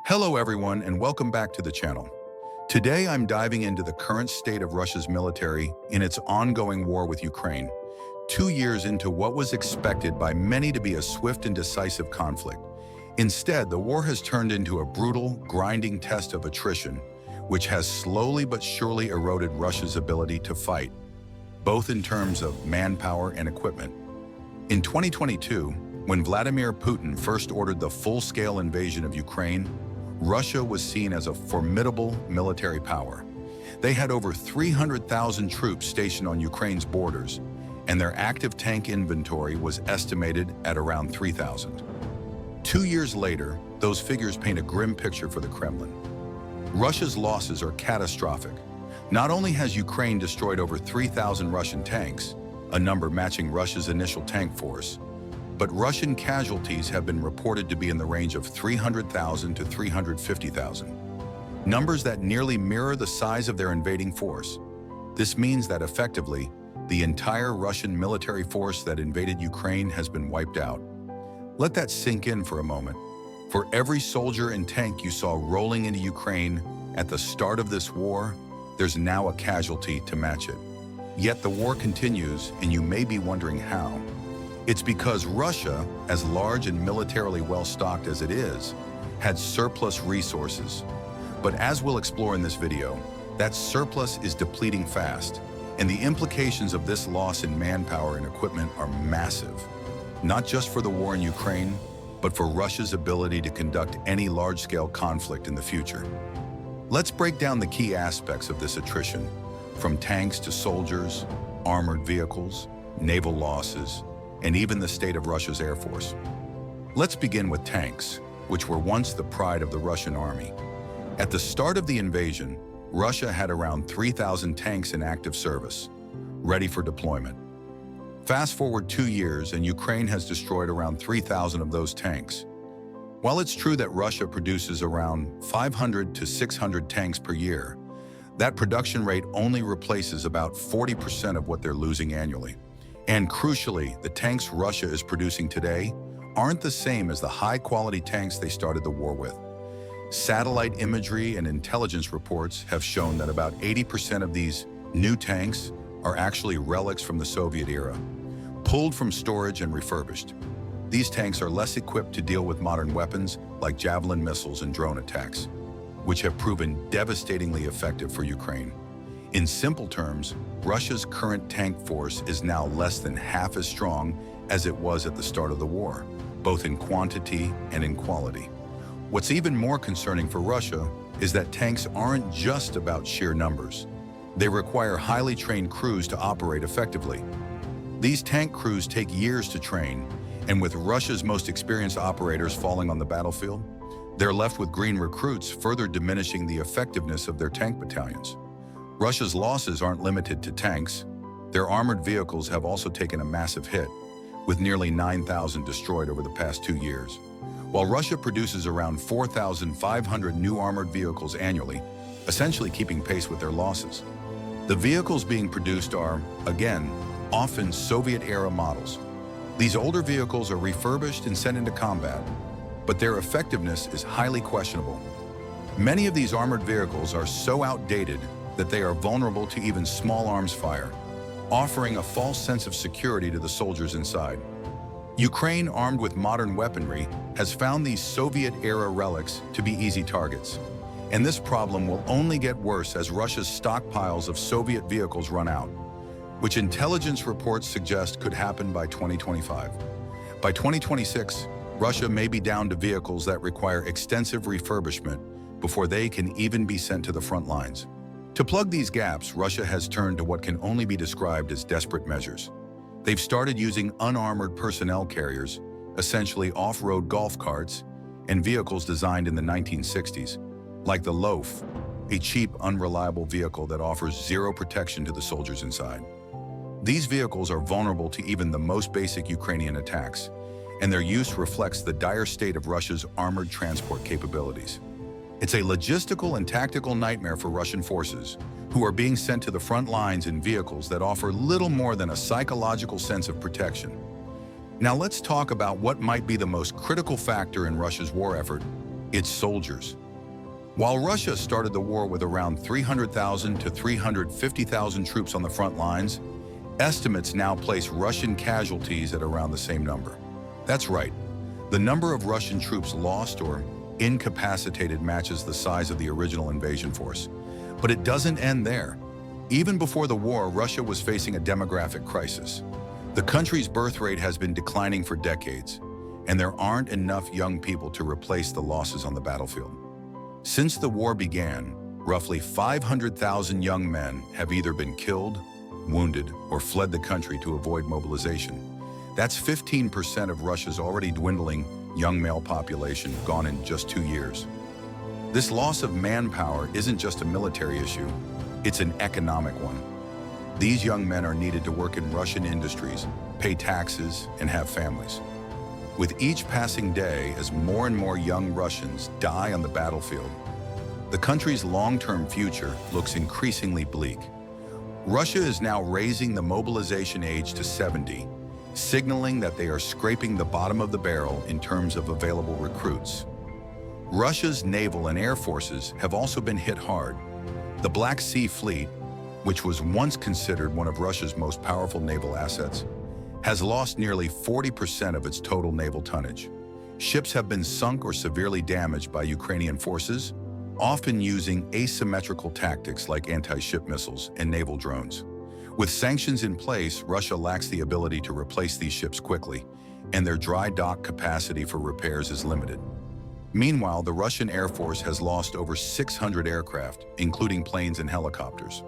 Hello everyone and welcome back to the channel. Today I'm diving into the current state of Russia's military in its ongoing war with Ukraine, 2 years into what was expected by many to be a swift and decisive conflict. Instead, the war has turned into a brutal, grinding test of attrition, which has slowly but surely eroded Russia's ability to fight, both in terms of manpower and equipment. In 2022, when Vladimir Putin first ordered the full-scale invasion of Ukraine, Russia was seen as a formidable military power. They had over 300,000 troops stationed on Ukraine's borders, and their active tank inventory was estimated at around 3,000. 2 years later, those figures paint a grim picture for the Kremlin. Russia's losses are catastrophic. Not only has Ukraine destroyed over 3,000 Russian tanks, a number matching Russia's initial tank force, but Russian casualties have been reported to be in the range of 300,000 to 350,000. Numbers that nearly mirror the size of their invading force. This means that effectively, the entire Russian military force that invaded Ukraine has been wiped out. Let that sink in for a moment. For every soldier and tank you saw rolling into Ukraine at the start of this war, there's now a casualty to match it. Yet the war continues, and you may be wondering how. It's because Russia, as large and militarily well-stocked as it is, had surplus resources. But as we'll explore in this video, that surplus is depleting fast, and the implications of this loss in manpower and equipment are massive. Not just for the war in Ukraine, but for Russia's ability to conduct any large-scale conflict in the future. Let's break down the key aspects of this attrition, from tanks to soldiers, armored vehicles, naval losses, and even the state of Russia's Air Force. Let's begin with tanks, which were once the pride of the Russian army. At the start of the invasion, Russia had around 3,000 tanks in active service, ready for deployment. Fast forward 2 years and Ukraine has destroyed around 3,000 of those tanks. While it's true that Russia produces around 500 to 600 tanks per year, that production rate only replaces about 40% of what they're losing annually. And crucially, the tanks Russia is producing today aren't the same as the high-quality tanks they started the war with. Satellite imagery and intelligence reports have shown that about 80% of these new tanks are actually relics from the Soviet era, pulled from storage and refurbished. These tanks are less equipped to deal with modern weapons like Javelin missiles and drone attacks, which have proven devastatingly effective for Ukraine. In simple terms, Russia's current tank force is now less than half as strong as it was at the start of the war, both in quantity and in quality. What's even more concerning for Russia is that tanks aren't just about sheer numbers. They require highly trained crews to operate effectively. These tank crews take years to train, and with Russia's most experienced operators falling on the battlefield, they're left with green recruits, further diminishing the effectiveness of their tank battalions. Russia's losses aren't limited to tanks. Their armored vehicles have also taken a massive hit, with nearly 9,000 destroyed over the past 2 years. While Russia produces around 4,500 new armored vehicles annually, essentially keeping pace with their losses. The vehicles being produced are, again, often Soviet-era models. These older vehicles are refurbished and sent into combat, but their effectiveness is highly questionable. Many of these armored vehicles are so outdated that they are vulnerable to even small arms fire, offering a false sense of security to the soldiers inside. Ukraine, armed with modern weaponry, has found these Soviet-era relics to be easy targets. And this problem will only get worse as Russia's stockpiles of Soviet vehicles run out, which intelligence reports suggest could happen by 2025. By 2026, Russia may be down to vehicles that require extensive refurbishment before they can even be sent to the front lines. To plug these gaps, Russia has turned to what can only be described as desperate measures. They've started using unarmored personnel carriers, essentially off-road golf carts, and vehicles designed in the 1960s, like the Loaf, a cheap, unreliable vehicle that offers zero protection to the soldiers inside. These vehicles are vulnerable to even the most basic Ukrainian attacks, and their use reflects the dire state of Russia's armored transport capabilities. It's a logistical and tactical nightmare for Russian forces, who are being sent to the front lines in vehicles that offer little more than a psychological sense of protection. Now let's talk about what might be the most critical factor in Russia's war effort: its soldiers. While Russia started the war with around 300,000 to 350,000 troops on the front lines, estimates now place Russian casualties at around the same number. That's right. The number of Russian troops lost or incapacitated matches the size of the original invasion force. But it doesn't end there. Even before the war, Russia was facing a demographic crisis. The country's birth rate has been declining for decades, and there aren't enough young people to replace the losses on the battlefield. Since the war began, roughly 500,000 young men have either been killed, wounded, or fled the country to avoid mobilization. That's 15% of Russia's already dwindling young male population gone in just 2 years. This loss of manpower isn't just a military issue, it's an economic one. These young men are needed to work in Russian industries, pay taxes, and have families. With each passing day, as more and more young Russians die on the battlefield, the country's long-term future looks increasingly bleak. Russia is now raising the mobilization age to 70, signaling that they are scraping the bottom of the barrel in terms of available recruits. Russia's naval and air forces have also been hit hard. The Black Sea Fleet, which was once considered one of Russia's most powerful naval assets, has lost nearly 40% of its total naval tonnage. Ships have been sunk or severely damaged by Ukrainian forces, often using asymmetrical tactics like anti-ship missiles and naval drones. With sanctions in place, Russia lacks the ability to replace these ships quickly, and their dry dock capacity for repairs is limited. Meanwhile, the Russian Air Force has lost over 600 aircraft, including planes and helicopters.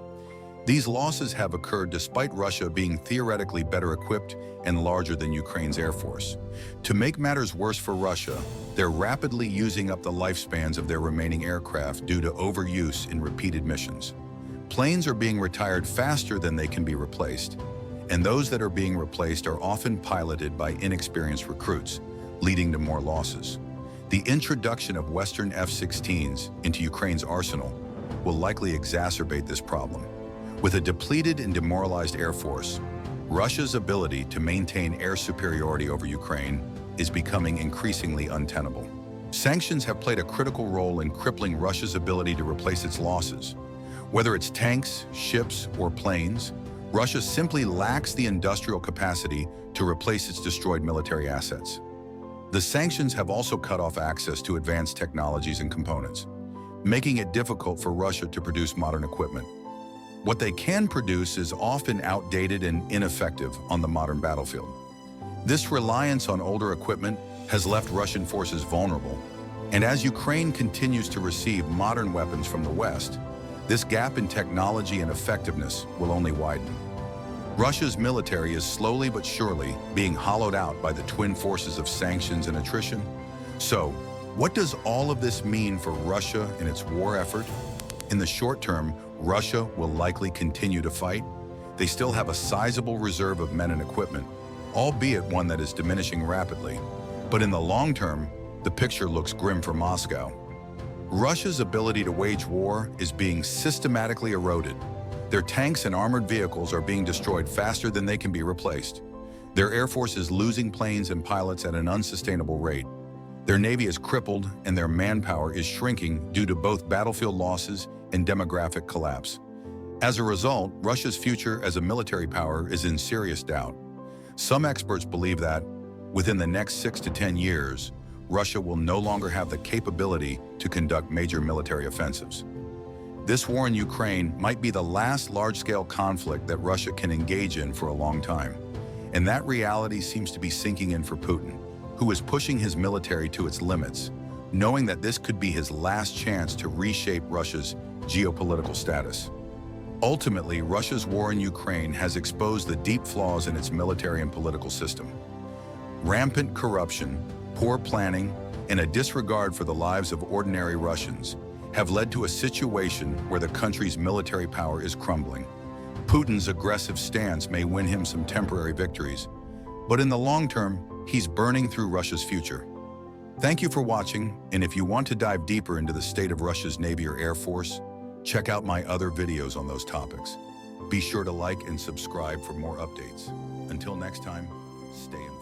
These losses have occurred despite Russia being theoretically better equipped and larger than Ukraine's Air Force. To make matters worse for Russia, they're rapidly using up the lifespans of their remaining aircraft due to overuse in repeated missions. Planes are being retired faster than they can be replaced, and those that are being replaced are often piloted by inexperienced recruits, leading to more losses. The introduction of Western F-16s into Ukraine's arsenal will likely exacerbate this problem. With a depleted and demoralized air force, Russia's ability to maintain air superiority over Ukraine is becoming increasingly untenable. Sanctions have played a critical role in crippling Russia's ability to replace its losses. Whether it's tanks, ships, or planes, Russia simply lacks the industrial capacity to replace its destroyed military assets. The sanctions have also cut off access to advanced technologies and components, making it difficult for Russia to produce modern equipment. What they can produce is often outdated and ineffective on the modern battlefield. This reliance on older equipment has left Russian forces vulnerable, and as Ukraine continues to receive modern weapons from the West, this gap in technology and effectiveness will only widen. Russia's military is slowly but surely being hollowed out by the twin forces of sanctions and attrition. So, what does all of this mean for Russia in its war effort? In the short term, Russia will likely continue to fight. They still have a sizable reserve of men and equipment, albeit one that is diminishing rapidly. But in the long term, the picture looks grim for Moscow. Russia's ability to wage war is being systematically eroded. Their tanks and armored vehicles are being destroyed faster than they can be replaced. Their air force is losing planes and pilots at an unsustainable rate. Their navy is crippled and their manpower is shrinking due to both battlefield losses and demographic collapse. As a result, Russia's future as a military power is in serious doubt. Some experts believe that, within the next 6 to 10 years, Russia will no longer have the capability to conduct major military offensives. This war in Ukraine might be the last large-scale conflict that Russia can engage in for a long time. And that reality seems to be sinking in for Putin, who is pushing his military to its limits, knowing that this could be his last chance to reshape Russia's geopolitical status. Ultimately, Russia's war in Ukraine has exposed the deep flaws in its military and political system. Rampant corruption, poor planning, and a disregard for the lives of ordinary Russians have led to a situation where the country's military power is crumbling. Putin's aggressive stance may win him some temporary victories, but in the long term, he's burning through Russia's future. Thank you for watching, and if you want to dive deeper into the state of Russia's Navy or Air Force, check out my other videos on those topics. Be sure to like and subscribe for more updates. Until next time, stay informed.